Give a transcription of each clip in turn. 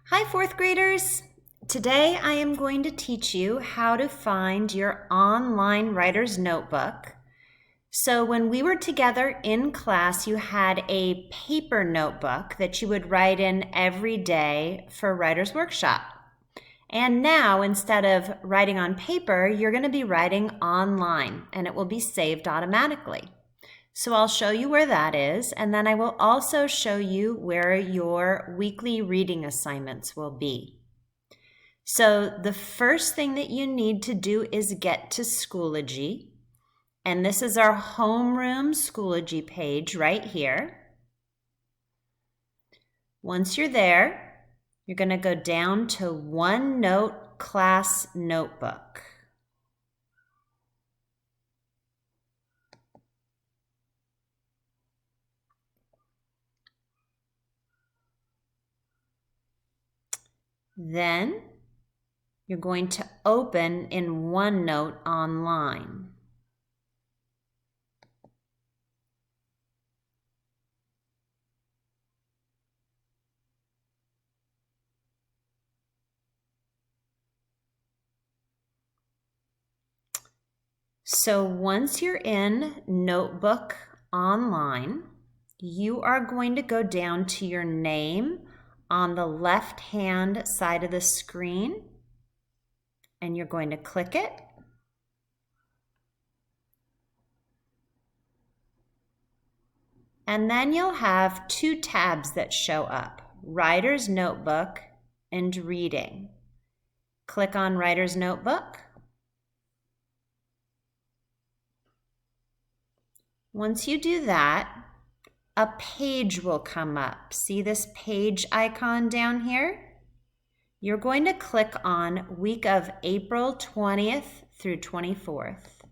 Hi, fourth graders. Today I am going to teach you how to find your online writer's notebook. So when we were together in class, you had a paper notebook that you would write in every day for Writer's Workshop. And now, instead of writing on paper, you're going to be writing online, and it will be saved automatically. So I'll show you where that is, and then I will also show you where your weekly reading assignments will be. So the first thing that you need to do is get to Schoology, and this is our homeroom Schoology page right here. Once you're there, you're going to go down to OneNote Class Notebook. Then you're going to open in OneNote Online. So once you're in Notebook Online, you are going to go down to your name on the left-hand side of the screen, and you're going to click it. And then you'll have two tabs that show up, Writer's Notebook and Reading. Click on Writer's Notebook. Once you do that, a page will come up. See this page icon down here? You're going to click on week of April 20th through 24th.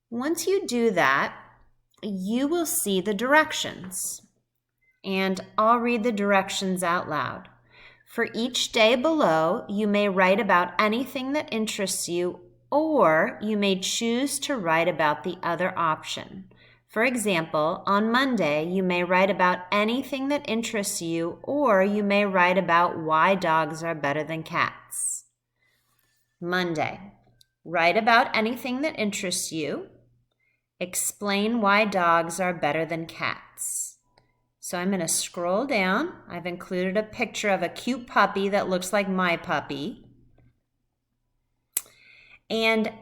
Once you do that, you will see the directions. And I'll read the directions out loud. For each day below, you may write about anything that interests you, or you may choose to write about the other option. For example, on Monday, you may write about anything that interests you, or you may write about why dogs are better than cats. Monday, write about anything that interests you. Explain why dogs are better than cats. So I'm going to scroll down. I've included a picture of a cute puppy that looks like my puppy. And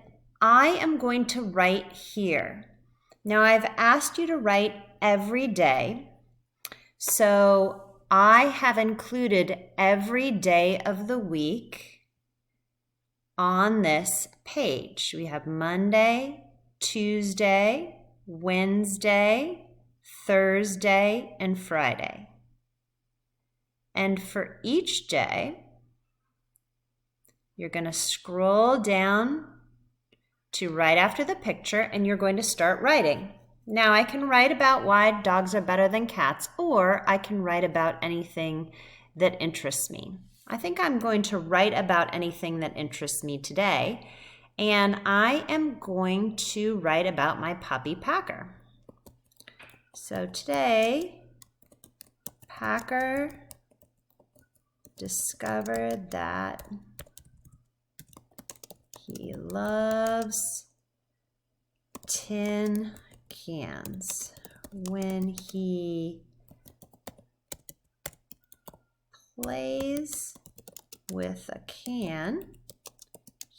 I am going to write here. Now I've asked you to write every day. So I have included every day of the week on this page. We have Monday, Tuesday, Wednesday, Thursday, and Friday. And for each day, you're going to scroll down to right after the picture, and you're going to start writing. Now, I can write about why dogs are better than cats, or I can write about anything that interests me. I think I'm going to write about anything that interests me today, and I am going to write about my puppy, Packer. So today, Packer discovered that he loves tin cans. When he plays with a can,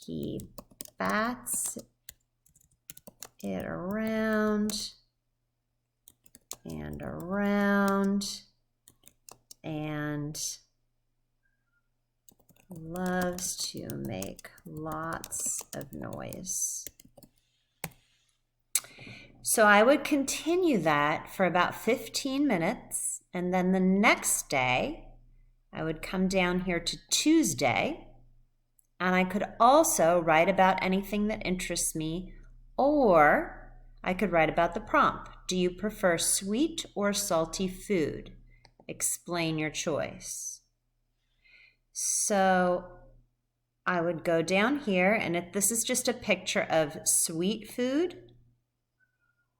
he bats it around and around and loves to make lots of noise. So I would continue that for about 15 minutes, and then the next day I would come down here to Tuesday, and I could also write about anything that interests me, or I could write about the prompt. Do you prefer sweet or salty food? Explain your choice. So I would go down here, and this is just a picture of sweet food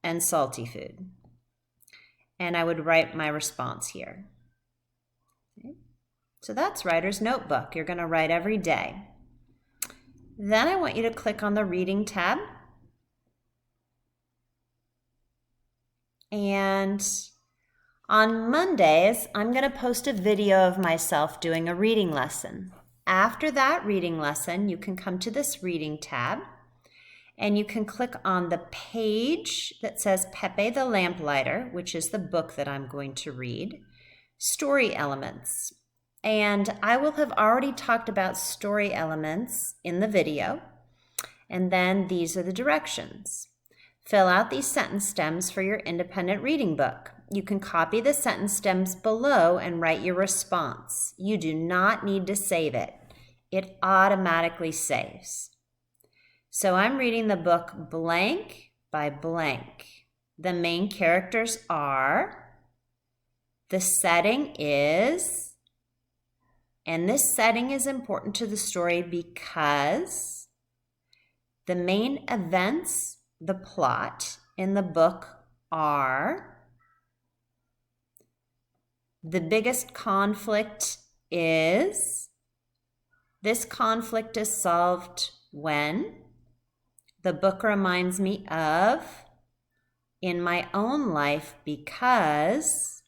and salty food. and I would write my response here. Okay. So that's Writer's Notebook. You're going to write every day. Then I want you to click on the Reading tab. And on Mondays, I'm going to post a video of myself doing a reading lesson. After that reading lesson, you can come to this Reading tab and you can click on the page that says Pepe the Lamplighter, which is the book that I'm going to read, Story Elements. And I will have already talked about story elements in the video. And then these are the directions. Fill out these sentence stems for your independent reading book. You can copy the sentence stems below and write your response. You do not need to save it. It automatically saves. So I'm reading the book blank by blank. The main characters are, the setting is, and this setting is important to the story because the main events, the plot in the book are, the biggest conflict is, this conflict is solved when, the book reminds me of, in my own life because,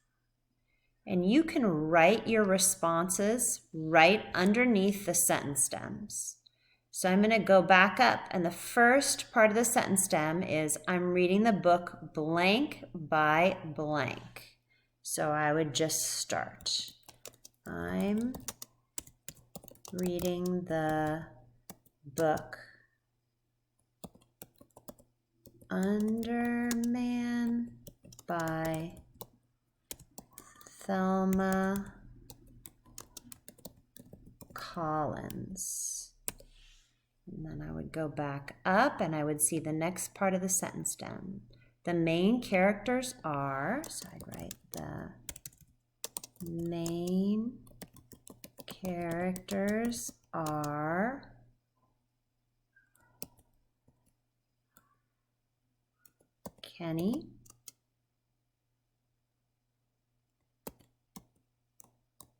and you can write your responses right underneath the sentence stems. So I'm going to go back up, and the first part of the sentence stem is I'm reading the book blank by blank. So I would just start. I'm reading the book Underman by Thelma Collins. And then I would go back up and I would see the next part of the sentence stem. The main characters are, so I'd write the main characters are Kenny,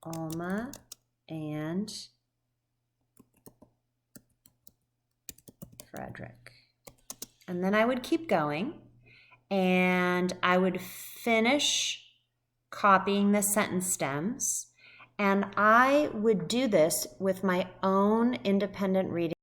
Alma, and Frederick. And then I would keep going and I would finish copying the sentence stems, and I would do this with my own independent reading